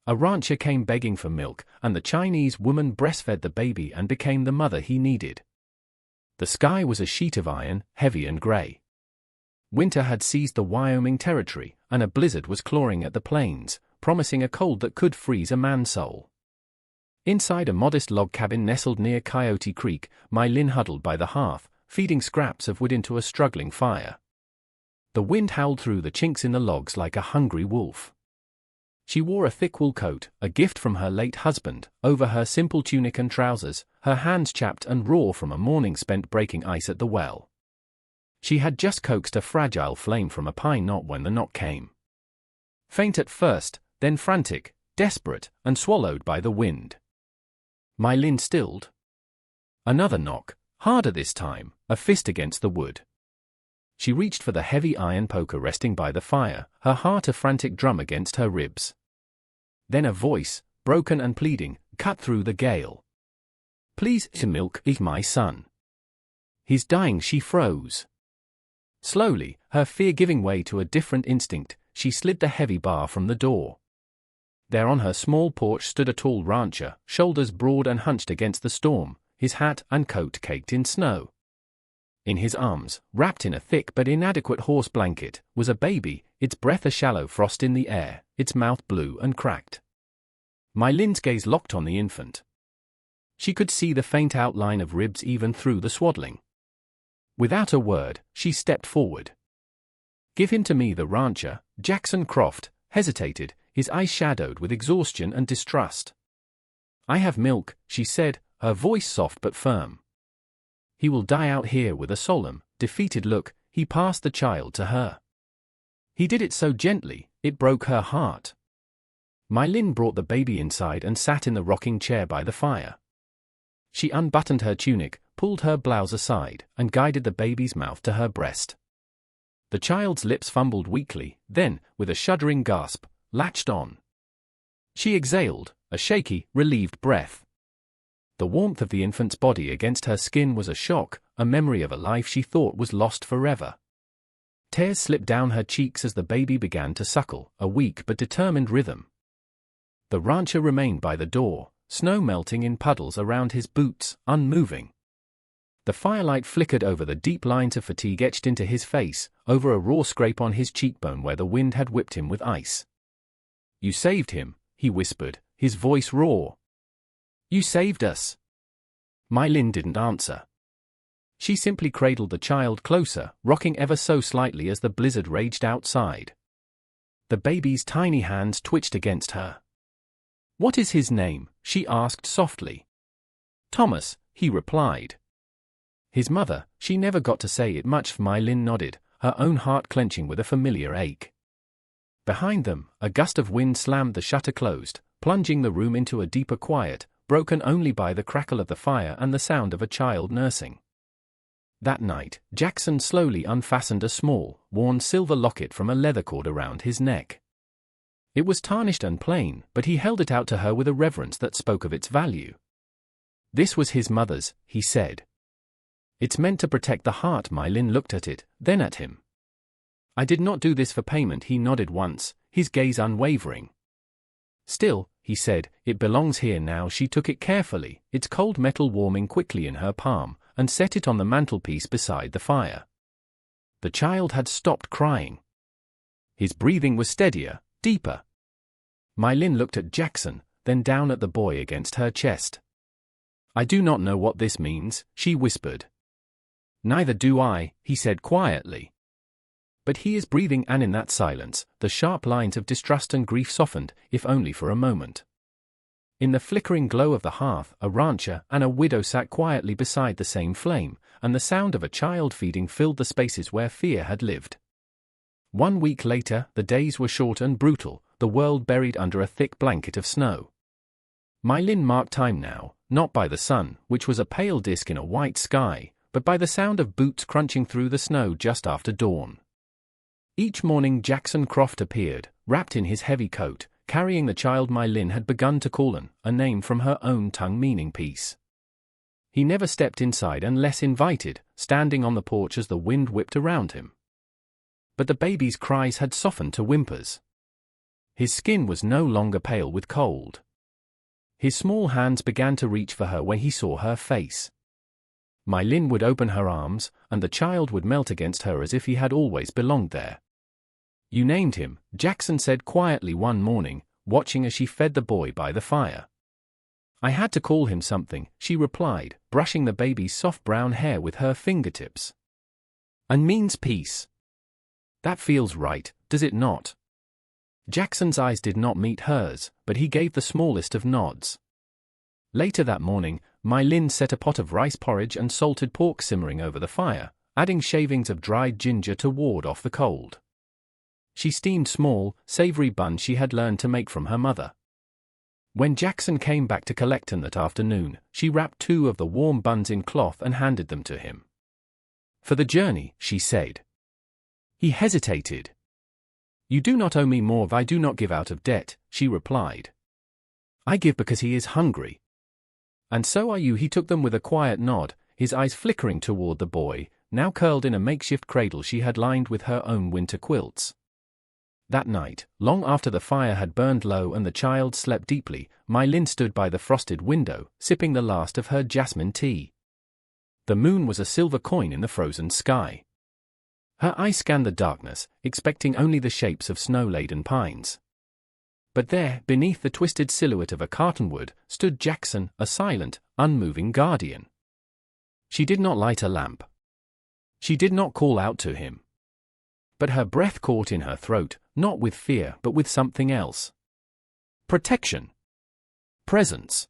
A rancher came begging for milk, and the Chinese woman breastfed the baby and became the mother he needed. The sky was a sheet of iron, heavy and gray. Winter had seized the Wyoming territory, and a blizzard was clawing at the plains, promising a cold that could freeze a man's soul. Inside a modest log cabin nestled near Coyote Creek, My Lin huddled by the hearth, feeding scraps of wood into a struggling fire. The wind howled through the chinks in the logs like a hungry wolf. She wore a thick wool coat, a gift from her late husband, over her simple tunic and trousers, her hands chapped and raw from a morning spent breaking ice at the well. She had just coaxed a fragile flame from a pine knot when the knock came. Faint at first, then frantic, desperate, and swallowed by the wind. My Lin stilled. Another knock, harder this time, a fist against the wood. She reached for the heavy iron poker resting by the fire, her heart a frantic drum against her ribs. Then a voice, broken and pleading, cut through the gale. "Please, to milk, my son. He's dying." She froze. Slowly, her fear giving way to a different instinct, she slid the heavy bar from the door. There on her small porch stood a tall rancher, shoulders broad and hunched against the storm, his hat and coat caked in snow. In his arms, wrapped in a thick but inadequate horse blanket, was a baby, its breath a shallow frost in the air, its mouth blue and cracked. My Lin's gaze locked on the infant. She could see the faint outline of ribs even through the swaddling. Without a word, she stepped forward. "Give him to me." The rancher, Jackson Croft, hesitated, his eyes shadowed with exhaustion and distrust. "I have milk," she said, her voice soft but firm. "He will die out here." With a solemn, defeated look, he passed the child to her. He did it so gently, it broke her heart. My Lin brought the baby inside and sat in the rocking chair by the fire. She unbuttoned her tunic, pulled her blouse aside, and guided the baby's mouth to her breast. The child's lips fumbled weakly, then, with a shuddering gasp, latched on. She exhaled, a shaky, relieved breath. The warmth of the infant's body against her skin was a shock, a memory of a life she thought was lost forever. Tears slipped down her cheeks as the baby began to suckle, a weak but determined rhythm. The rancher remained by the door, snow melting in puddles around his boots, unmoving. The firelight flickered over the deep lines of fatigue etched into his face, over a raw scrape on his cheekbone where the wind had whipped him with ice. "You saved him," he whispered, his voice raw. "You saved us." My Lin didn't answer. She simply cradled the child closer, rocking ever so slightly as the blizzard raged outside. The baby's tiny hands twitched against her. "What is his name?" she asked softly. "Thomas," he replied. His mother, she never got to say it much. My Lin nodded, her own heart clenching with a familiar ache. Behind them, a gust of wind slammed the shutter closed, plunging the room into a deeper quiet, broken only by the crackle of the fire and the sound of a child nursing. That night, Jackson slowly unfastened a small, worn silver locket from a leather cord around his neck. It was tarnished and plain, but he held it out to her with a reverence that spoke of its value. "This was his mother's," he said. "It's meant to protect the heart." My Lin looked at it, then at him. "I did not do this for payment." He nodded once, his gaze unwavering. "Still," he said, "it belongs here now." She took it carefully, its cold metal warming quickly in her palm, and set it on the mantelpiece beside the fire. The child had stopped crying. His breathing was steadier, deeper. My Lin looked at Jackson, then down at the boy against her chest. "I do not know what this means," she whispered. "Neither do I," he said quietly. "But he is breathing." And in that silence, the sharp lines of distrust and grief softened, if only for a moment. In the flickering glow of the hearth, a rancher and a widow sat quietly beside the same flame, and the sound of a child feeding filled the spaces where fear had lived. 1 week later, the days were short and brutal, the world buried under a thick blanket of snow. My Lin marked time now, not by the sun, which was a pale disk in a white sky, but by the sound of boots crunching through the snow just after dawn. Each morning Jackson Croft appeared, wrapped in his heavy coat, carrying the child My Lin had begun to call an, a name from her own tongue meaning peace. He never stepped inside unless invited, standing on the porch as the wind whipped around him. But the baby's cries had softened to whimpers. His skin was no longer pale with cold. His small hands began to reach for her when he saw her face. My Lin would open her arms, and the child would melt against her as if he had always belonged there. "You named him," Jackson said quietly one morning, watching as she fed the boy by the fire. "I had to call him something," she replied, brushing the baby's soft brown hair with her fingertips. "And means peace. That feels right, does it not?" Jackson's eyes did not meet hers, but he gave the smallest of nods. Later that morning, My Lin set a pot of rice porridge and salted pork simmering over the fire, adding shavings of dried ginger to ward off the cold. She steamed small, savory buns she had learned to make from her mother. When Jackson came back to collect them that afternoon, she wrapped 2 of the warm buns in cloth and handed them to him. "For the journey," she said. He hesitated. "You do not owe me more if I do not give out of debt," she replied. "I give because he is hungry." "And so are you." He took them with a quiet nod, his eyes flickering toward the boy, now curled in a makeshift cradle she had lined with her own winter quilts. That night, long after the fire had burned low and the child slept deeply, My Lin stood by the frosted window, sipping the last of her jasmine tea. The moon was a silver coin in the frozen sky. Her eyes scanned the darkness, expecting only the shapes of snow-laden pines. But there, beneath the twisted silhouette of a cottonwood, stood Jackson, a silent, unmoving guardian. She did not light a lamp. She did not call out to him. But her breath caught in her throat, not with fear but with something else. Protection. Presence.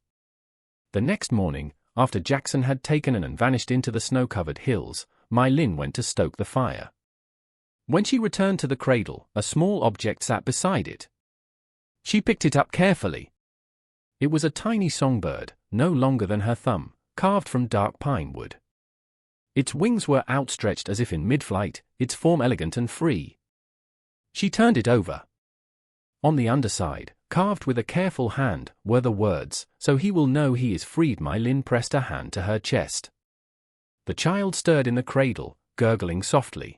The next morning, after Jackson had taken and vanished into the snow-covered hills, My Lin went to stoke the fire. When she returned to the cradle, a small object sat beside it. She picked it up carefully. It was a tiny songbird, no longer than her thumb, carved from dark pine wood. Its wings were outstretched as if in mid-flight, its form elegant and free. She turned it over. On the underside, carved with a careful hand, were the words, "So he will know he is freed." My Lin pressed a hand to her chest. The child stirred in the cradle, gurgling softly.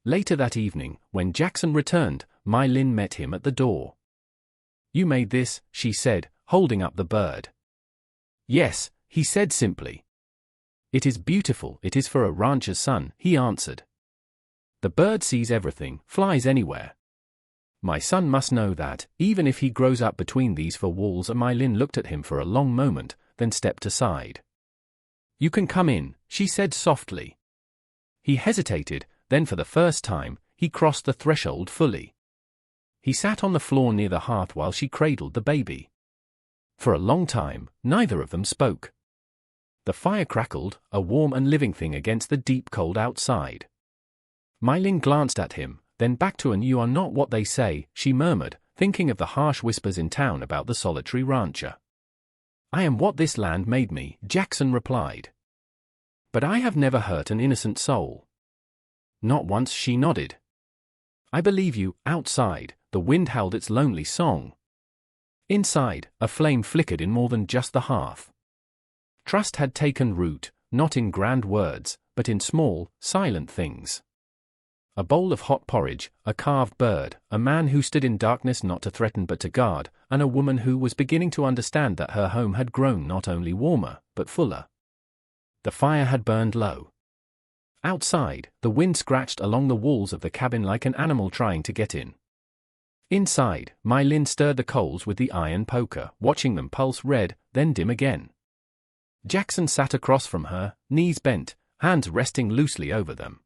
Later that evening, when Jackson returned, My Lin met him at the door. "You made this," she said, holding up the bird. "Yes," he said simply. "It is beautiful. It is for a rancher's son," he answered. "The bird sees everything, flies anywhere. My son must know that, even if he grows up between these 4 walls." And My Lin looked at him for a long moment, then stepped aside. "You can come in," she said softly. He hesitated, then for the first time, he crossed the threshold fully. He sat on the floor near the hearth while she cradled the baby. For a long time, neither of them spoke. The fire crackled, a warm and living thing against the deep cold outside. My Lin glanced at him, then back to "And you are not what they say," she murmured, thinking of the harsh whispers in town about the solitary rancher. "I am what this land made me," Jackson replied. "But I have never hurt an innocent soul." "Not once," she nodded. "I believe you." Outside, the wind howled its lonely song. Inside, a flame flickered in more than just the hearth. Trust had taken root, not in grand words, but in small, silent things. A bowl of hot porridge, a carved bird, a man who stood in darkness not to threaten but to guard, and a woman who was beginning to understand that her home had grown not only warmer, but fuller. The fire had burned low. Outside, the wind scratched along the walls of the cabin like an animal trying to get in. Inside, My Lin stirred the coals with the iron poker, watching them pulse red, then dim again. Jackson sat across from her, knees bent, hands resting loosely over them,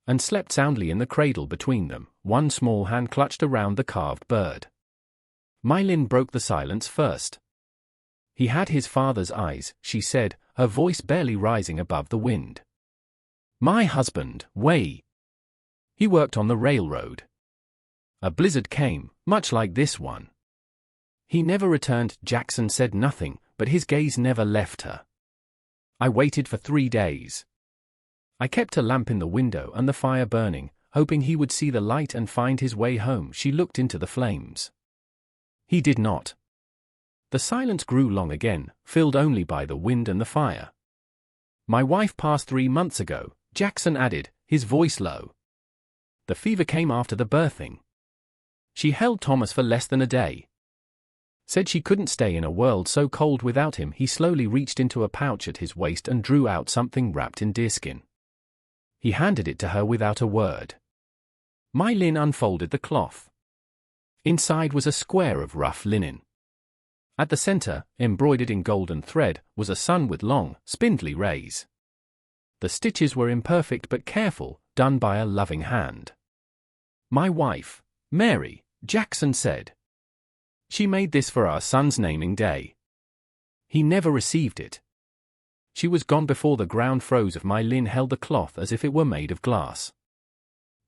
and slept soundly in the cradle between them, one small hand clutched around the carved bird. My Lin broke the silence first. "He had his father's eyes," she said, her voice barely rising above the wind. "My husband, Wei. He worked on the railroad. A blizzard came, much like this one. He never returned." Jackson said nothing, but his gaze never left her. "I waited for 3 days. I kept a lamp in the window and the fire burning, hoping he would see the light and find his way home." She looked into the flames. He did not. The silence grew long again, filled only by the wind and the fire. "My wife passed 3 months ago," Jackson added, his voice low. "The fever came after the birthing." She held Thomas for less than a day. Said she couldn't stay in a world so cold without him. He slowly reached into a pouch at his waist and drew out something wrapped in deerskin. He handed it to her without a word. My Lin unfolded the cloth. Inside was a square of rough linen. At the center, embroidered in golden thread, was a sun with long, spindly rays. The stitches were imperfect but careful, done by a loving hand. "My wife, Mary," Jackson said. "She made this for our son's naming day. He never received it." She was gone before the ground froze. My Lin held the cloth as if it were made of glass.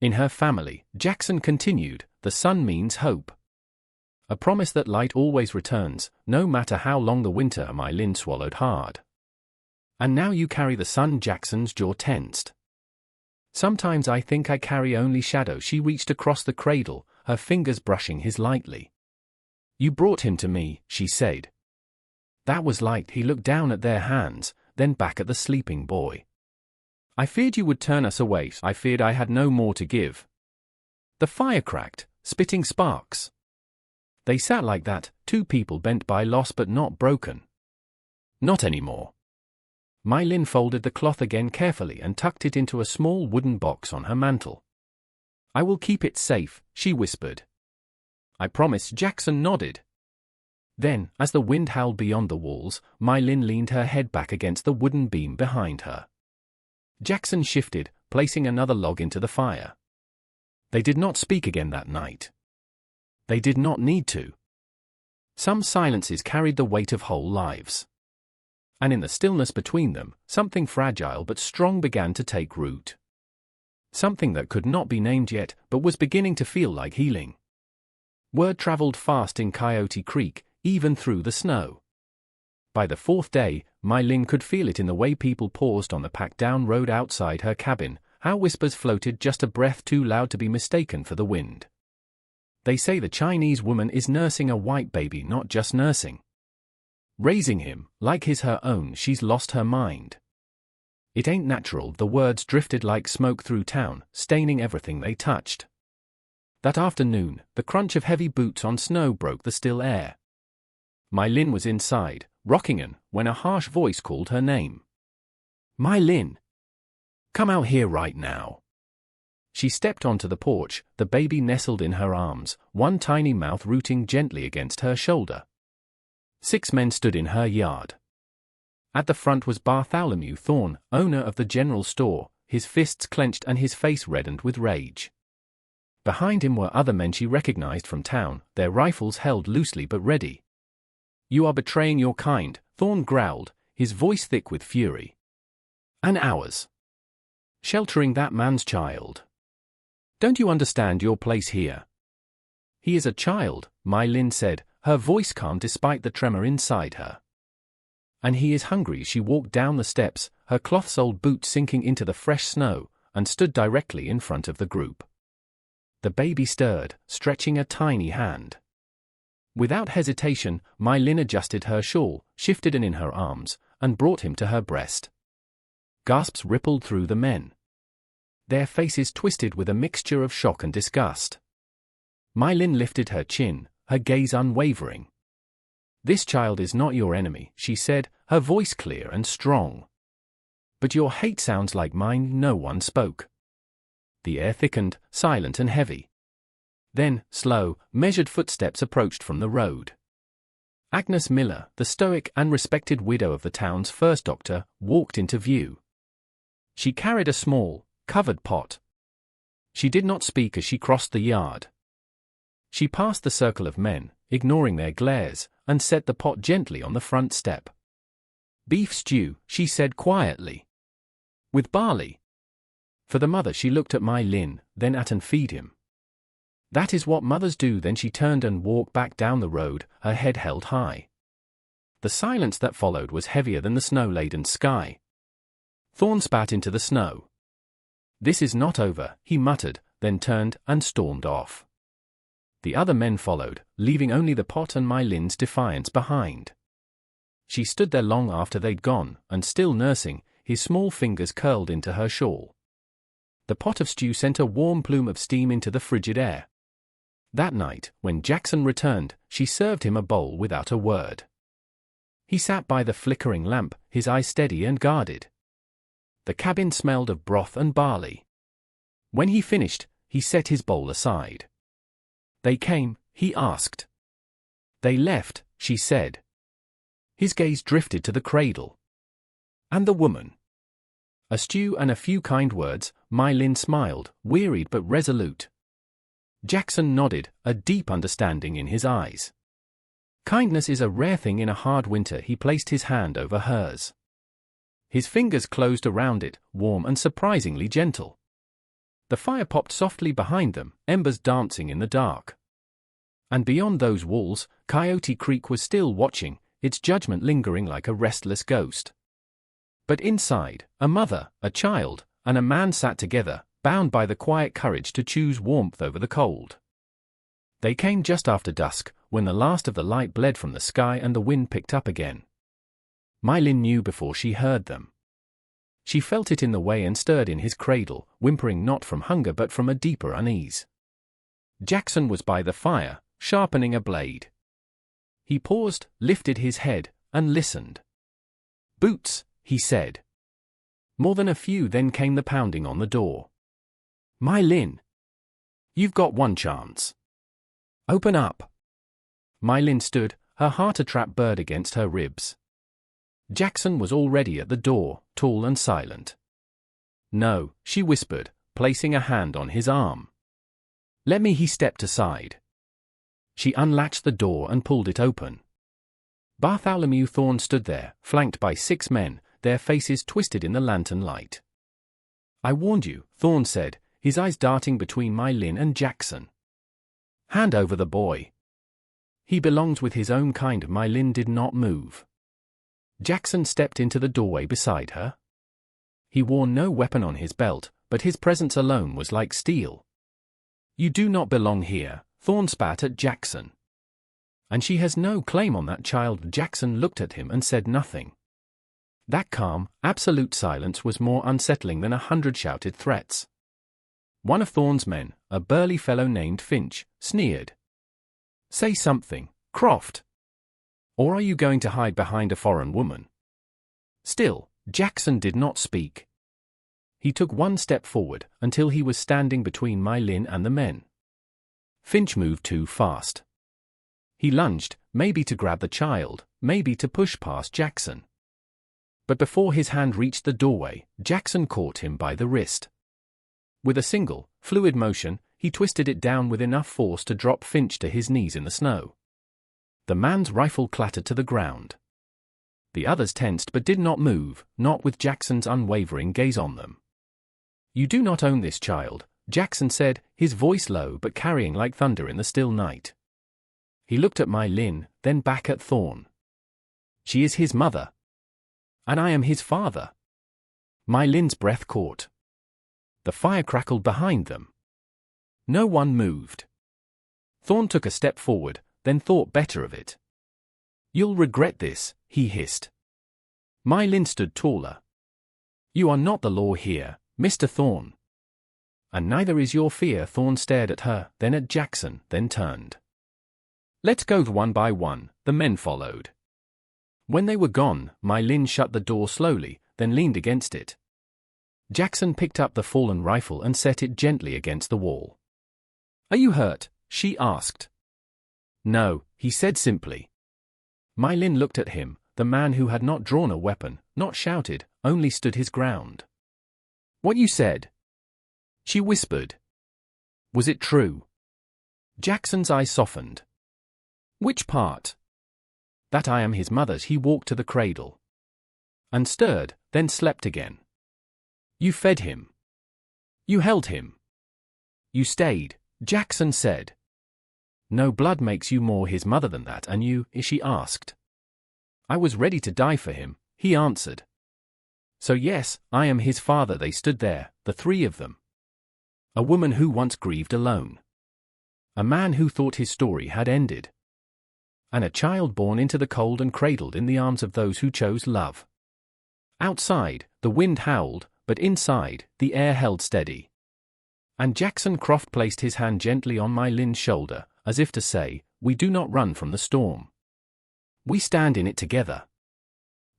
In her family, Jackson continued, the sun means hope. A promise that light always returns, no matter how long the winter. My Lin swallowed hard. "And now you carry the sun." Jackson's jaw tensed. "Sometimes I think I carry only shadow." She reached across the cradle, her fingers brushing his lightly. "You brought him to me," she said. That was light. He looked down at their hands, then back at the sleeping boy. "I feared you would turn us away. I feared I had no more to give." The fire cracked, spitting sparks. They sat like that, two people bent by loss but not broken. "Not anymore." My Lin folded the cloth again carefully and tucked it into a small wooden box on her mantel. "I will keep it safe," she whispered. "I promise." Jackson nodded. Then, as the wind howled beyond the walls, My Lin leaned her head back against the wooden beam behind her. Jackson shifted, placing another log into the fire. They did not speak again that night. They did not need to. Some silences carried the weight of whole lives. And in the stillness between them, something fragile but strong began to take root. Something that could not be named yet, but was beginning to feel like healing. Word traveled fast in Coyote Creek, even through the snow. By the fourth day, My Lin could feel it in the way people paused on the packed-down road outside her cabin, how whispers floated just a breath too loud to be mistaken for the wind. "They say the Chinese woman is nursing a white baby, not just nursing. Raising him, like he's her own. She's lost her mind. It ain't natural." The words drifted like smoke through town, staining everything they touched. That afternoon, the crunch of heavy boots on snow broke the still air. My Lin was inside, rocking when a harsh voice called her name. "My Lin! Come out here right now." She stepped onto the porch, the baby nestled in her arms, one tiny mouth rooting gently against her shoulder. 6 men stood in her yard. At the front was Bartholomew Thorne, owner of the general store, his fists clenched and his face reddened with rage. Behind him were other men she recognized from town, their rifles held loosely but ready. "You are betraying your kind," Thorne growled, his voice thick with fury. "And ours. Sheltering that man's child. Don't you understand your place here?" "He is a child," My Lin said, her voice calm despite the tremor inside her. "And he is hungry." She walked down the steps, her cloth-soled boots sinking into the fresh snow, and stood directly in front of the group. The baby stirred, stretching a tiny hand. Without hesitation, My Lin adjusted her shawl, shifted in her arms, and brought him to her breast. Gasps rippled through the men. Their faces twisted with a mixture of shock and disgust. My Lin lifted her chin, her gaze unwavering. "This child is not your enemy," she said, her voice clear and strong. "But your hate sounds like mine." No one spoke. The air thickened, silent and heavy. Then, slow, measured footsteps approached from the road. Agnes Miller, the stoic and respected widow of the town's first doctor, walked into view. She carried a small, covered pot. She did not speak as she crossed the yard. She passed the circle of men, ignoring their glares, and set the pot gently on the front step. "Beef stew," she said quietly. "With barley." For the mother she looked at My Lin, then at and feed him. "That is what mothers do." Then she turned and walked back down the road, her head held high. The silence that followed was heavier than the snow-laden sky. Thorne spat into the snow. "This is not over," he muttered, then turned and stormed off. The other men followed, leaving only the pot and My Lin's defiance behind. She stood there long after they'd gone, and still nursing, his small fingers curled into her shawl. The pot of stew sent a warm plume of steam into the frigid air. That night, when Jackson returned, she served him a bowl without a word. He sat by the flickering lamp, his eyes steady and guarded. The cabin smelled of broth and barley. When he finished, he set his bowl aside. They came, he asked. They left, she said. His gaze drifted to the cradle. And the woman? A stew and a few kind words, My Lin smiled, wearied but resolute. Jackson nodded, a deep understanding in his eyes. Kindness is a rare thing in a hard winter. He placed his hand over hers. His fingers closed around it, warm and surprisingly gentle. The fire popped softly behind them, embers dancing in the dark. And beyond those walls, Coyote Creek was still watching, its judgment lingering like a restless ghost. But inside, a mother, a child, and a man sat together, bound by the quiet courage to choose warmth over the cold. They came just after dusk, when the last of the light bled from the sky and the wind picked up again. My Lin knew before she heard them. She felt it in the way and stirred in his cradle, whimpering not from hunger but from a deeper unease. Jackson was by the fire, sharpening a blade. He paused, lifted his head, and listened. "Boots," he said. More than a few, then came the pounding on the door. "My Lin. You've got one chance. Open up." My Lin stood, her heart a trap bird against her ribs. Jackson was already at the door, tall and silent. "No," she whispered, placing a hand on his arm. "Let me." He stepped aside. She unlatched the door and pulled it open. Bartholomew Thorne stood there, flanked by 6 men, their faces twisted in the lantern light. "I warned you," Thorne said, his eyes darting between My Lin and Jackson. "Hand over the boy. He belongs with his own kind." My Lin did not move. Jackson stepped into the doorway beside her. He wore no weapon on his belt, but his presence alone was like steel. "You do not belong here," Thorne spat at Jackson. "And she has no claim on that child." Jackson looked at him and said nothing. That calm, absolute silence was more unsettling than 100 shouted threats. One of Thorne's men, a burly fellow named Finch, sneered. "Say something, Croft. Or are you going to hide behind a foreign woman?" Still, Jackson did not speak. He took one step forward, until he was standing between My Lin and the men. Finch moved too fast. He lunged, maybe to grab the child, maybe to push past Jackson. But before his hand reached the doorway, Jackson caught him by the wrist. With a single, fluid motion, he twisted it down with enough force to drop Finch to his knees in the snow. The man's rifle clattered to the ground. The others tensed but did not move, not with Jackson's unwavering gaze on them. "You do not own this child," Jackson said, his voice low but carrying like thunder in the still night. He looked at My Lin, then back at Thorne. "She is his mother. And I am his father." My Lin's breath caught. The fire crackled behind them. No one moved. Thorne took a step forward, then thought better of it. "You'll regret this," he hissed. My Lin stood taller. "You are not the law here, Mr. Thorne. And neither is your fear." Thorne stared at her, then at Jackson, then turned. "Let's go." One by one, the men followed. When they were gone, My Lin shut the door slowly, then leaned against it. Jackson picked up the fallen rifle and set it gently against the wall. "Are you hurt?" she asked. "No," he said simply. My Lin looked at him, the man who had not drawn a weapon, not shouted, only stood his ground. "What you said?" she whispered. "Was it true?" Jackson's eyes softened. "Which part?" "That I am his mother's." He walked to the cradle. And stirred, then slept again. "You fed him. You held him. You stayed," Jackson said. "No blood makes you more his mother than that, and you?" she asked. "I was ready to die for him," he answered. "So yes, I am his father." They stood there, the 3 of them. A woman who once grieved alone. A man who thought his story had ended. And a child born into the cold and cradled in the arms of those who chose love. Outside, the wind howled, but inside, the air held steady. And Jackson Croft placed his hand gently on My Lin's shoulder, as if to say, "We do not run from the storm. We stand in it together."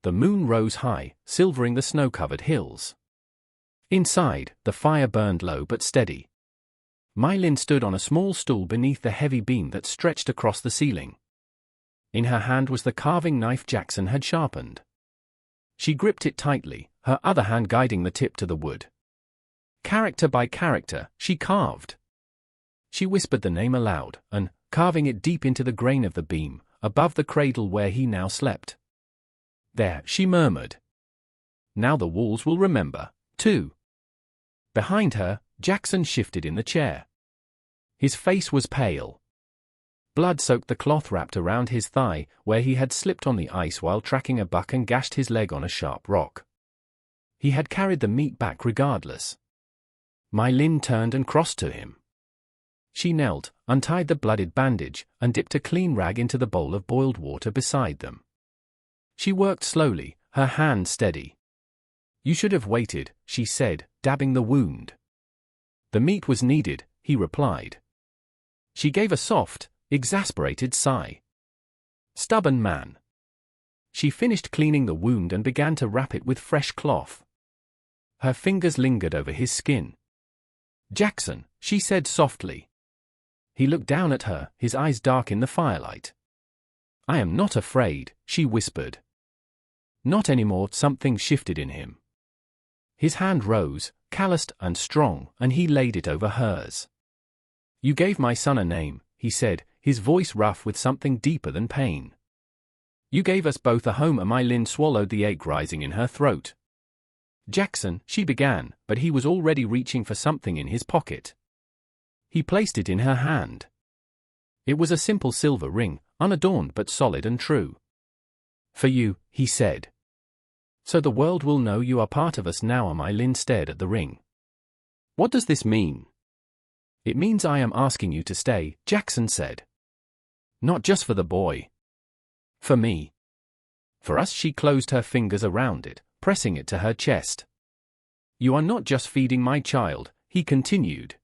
The moon rose high, silvering the snow-covered hills. Inside, the fire burned low but steady. My Lin stood on a small stool beneath the heavy beam that stretched across the ceiling. In her hand was the carving knife Jackson had sharpened. She gripped it tightly, her other hand guiding the tip to the wood. Character by character, she carved. She whispered the name aloud, and, carving it deep into the grain of the beam, above the cradle where he now slept. "There," she murmured. "Now the walls will remember, too." Behind her, Jackson shifted in the chair. His face was pale. Blood soaked the cloth wrapped around his thigh, where he had slipped on the ice while tracking a buck and gashed his leg on a sharp rock. He had carried the meat back regardless. My Lin turned and crossed to him. She knelt, untied the blooded bandage, and dipped a clean rag into the bowl of boiled water beside them. She worked slowly, her hand steady. "You should have waited," she said, dabbing the wound. "The meat was needed," he replied. She gave a soft, exasperated sigh. Stubborn man. She finished cleaning the wound and began to wrap it with fresh cloth. Her fingers lingered over his skin. "Jackson," she said softly. He looked down at her, his eyes dark in the firelight. "I am not afraid," she whispered. Not anymore. Something shifted in him. His hand rose, calloused and strong, and he laid it over hers. "You gave my son a name," he said, his voice rough with something deeper than pain. "You gave us both a home." My Lin swallowed the ache rising in her throat. "Jackson," she began, but he was already reaching for something in his pocket. He placed it in her hand. It was a simple silver ring, unadorned but solid and true. "For you," he said. "So the world will know you are part of us now." My Lin stared at the ring. "What does this mean?" "It means I am asking you to stay," Jackson said. "Not just for the boy. For me. For us." She closed her fingers around it, pressing it to her chest. "You are not just feeding my child," he continued.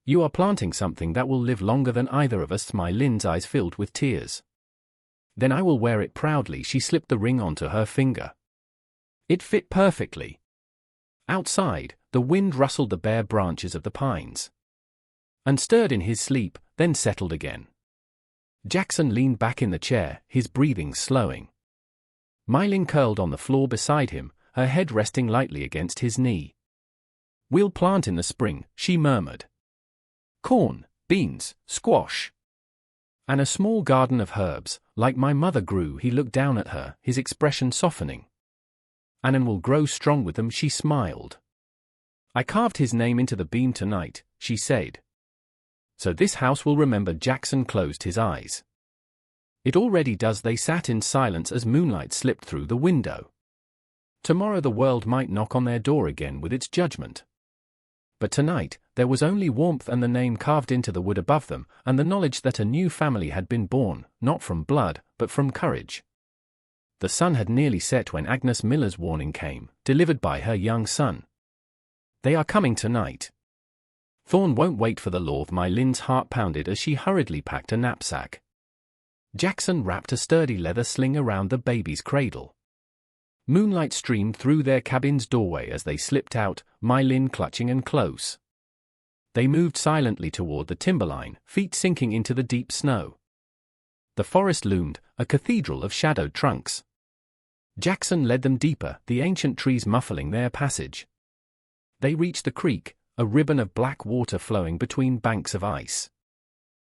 "You are planting something that will live longer than either of us." My Lin's eyes filled with tears. "Then I will wear it proudly." She slipped the ring onto her finger. It fit perfectly. Outside, the wind rustled the bare branches of the pines. And stirred in his sleep, then settled again. Jackson leaned back in the chair, his breathing slowing. My Lin curled on the floor beside him, her head resting lightly against his knee. "We'll plant in the spring," she murmured. "Corn, beans, squash. And a small garden of herbs, like my mother grew." He looked down at her, his expression softening. "And will grow strong with them." She smiled. "I carved his name into the beam tonight," she said. "So this house will remember." Jackson closed his eyes. "It already does." They sat in silence as moonlight slipped through the window. Tomorrow the world might knock on their door again with its judgment. But tonight, there was only warmth and the name carved into the wood above them, and the knowledge that a new family had been born, not from blood, but from courage. The sun had nearly set when Agnes Miller's warning came, delivered by her young son. "They are coming tonight. Thorn won't wait for the law." My Lin's heart pounded as she hurriedly packed a knapsack. Jackson wrapped a sturdy leather sling around the baby's cradle. Moonlight streamed through their cabin's doorway as they slipped out, My Lin clutching and close. They moved silently toward the timberline, feet sinking into the deep snow. The forest loomed, a cathedral of shadowed trunks. Jackson led them deeper, the ancient trees muffling their passage. They reached the creek, a ribbon of black water flowing between banks of ice.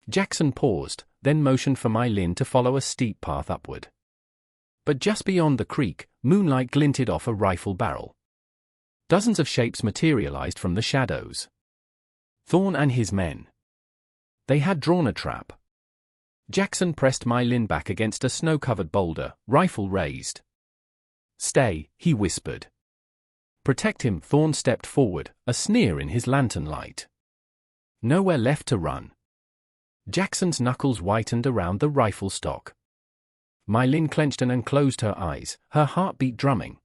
Jackson paused, then motioned for My Lin to follow a steep path upward. But just beyond the creek, moonlight glinted off a rifle barrel. Dozens of shapes materialized from the shadows. Thorn and his men. They had drawn a trap. Jackson pressed My Lin back against a snow-covered boulder, rifle raised. "Stay," he whispered. "Protect him." Thorn stepped forward, a sneer in his lantern light. Nowhere left to run. Jackson's knuckles whitened around the rifle stock. My Lin clenched and unclosed her eyes, her heartbeat drumming.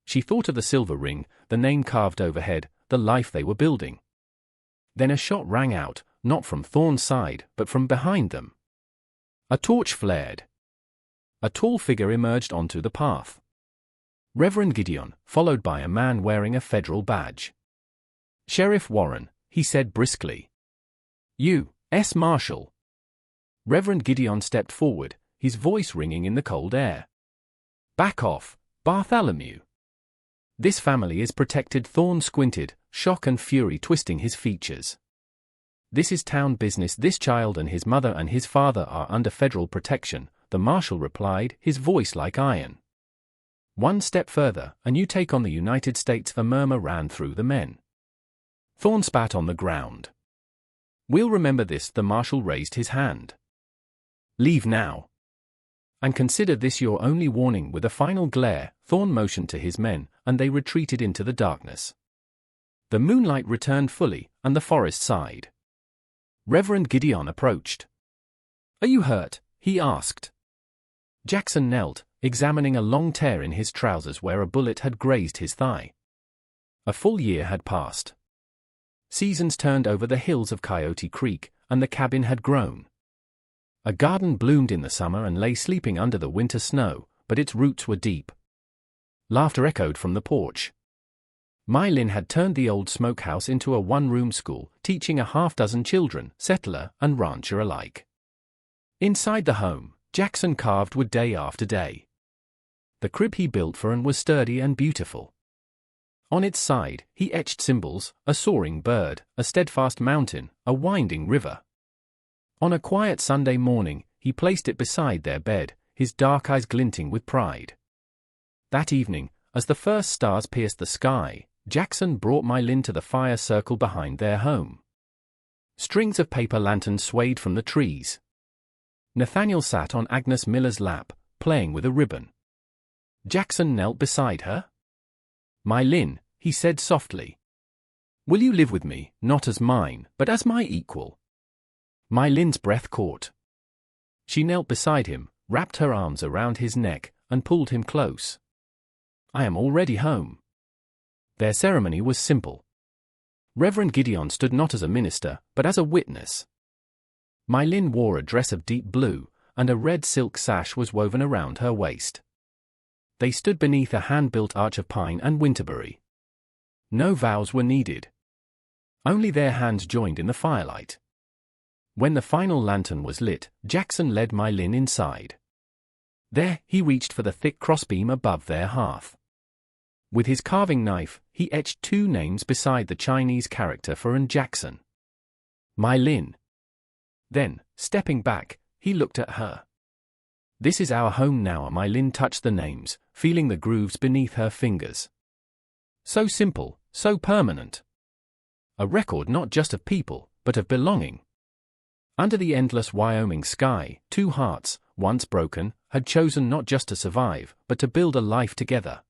She thought of the silver ring, the name carved overhead, the life they were building. Then a shot rang out, not from Thorn's side, but from behind them. A torch flared. A tall figure emerged onto the path. Reverend Gideon, followed by a man wearing a federal badge. "Sheriff Warren," he said briskly. "U.S. Marshal." Reverend Gideon stepped forward, his voice ringing in the cold air. "Back off, Bartholomew. This family is protected." Thorn squinted, shock and fury twisting his features. "This is town business. This child and his mother and his father are under federal protection," the marshal replied, his voice like iron. "One step further, and you take on the United States." A murmur ran through the men. Thorn spat on the ground. "We'll remember this." The marshal raised his hand. "Leave now. And consider this your only warning." With a final glare, Thorn motioned to his men, and they retreated into the darkness. The moonlight returned fully, and the forest sighed. Reverend Gideon approached. "Are you hurt?" he asked. Jackson knelt, examining a long tear in his trousers where a bullet had grazed his thigh. A full year had passed. Seasons turned over the hills of Coyote Creek, and the cabin had grown. A garden bloomed in the summer and lay sleeping under the winter snow, but its roots were deep. Laughter echoed from the porch. My Lin had turned the old smokehouse into a one-room school, teaching a half-dozen children, settler and rancher alike. Inside the home, Jackson carved wood day after day. The crib he built for Anne was sturdy and beautiful. On its side, he etched symbols: a soaring bird, a steadfast mountain, a winding river. On a quiet Sunday morning, he placed it beside their bed, his dark eyes glinting with pride. That evening, as the first stars pierced the sky, Jackson brought My Lin to the fire circle behind their home. Strings of paper lanterns swayed from the trees. Nathaniel sat on Agnes Miller's lap, playing with a ribbon. Jackson knelt beside her. "My Lin," he said softly. "Will you live with me, not as mine, but as my equal?" My Lin's breath caught. She knelt beside him, wrapped her arms around his neck, and pulled him close. "I am already home." Their ceremony was simple. Reverend Gideon stood not as a minister, but as a witness. My Lin wore a dress of deep blue, and a red silk sash was woven around her waist. They stood beneath a hand-built arch of pine and winterberry. No vows were needed. Only their hands joined in the firelight. When the final lantern was lit, Jackson led My Lin inside. There, he reached for the thick crossbeam above their hearth. With his carving knife, he etched two names beside the Chinese character for Anne Jackson. My Lin. Then, stepping back, he looked at her. "This is our home now." My Lin touched the names, feeling the grooves beneath her fingers. So simple, so permanent. A record not just of people, but of belonging. Under the endless Wyoming sky, two hearts, once broken, had chosen not just to survive, but to build a life together.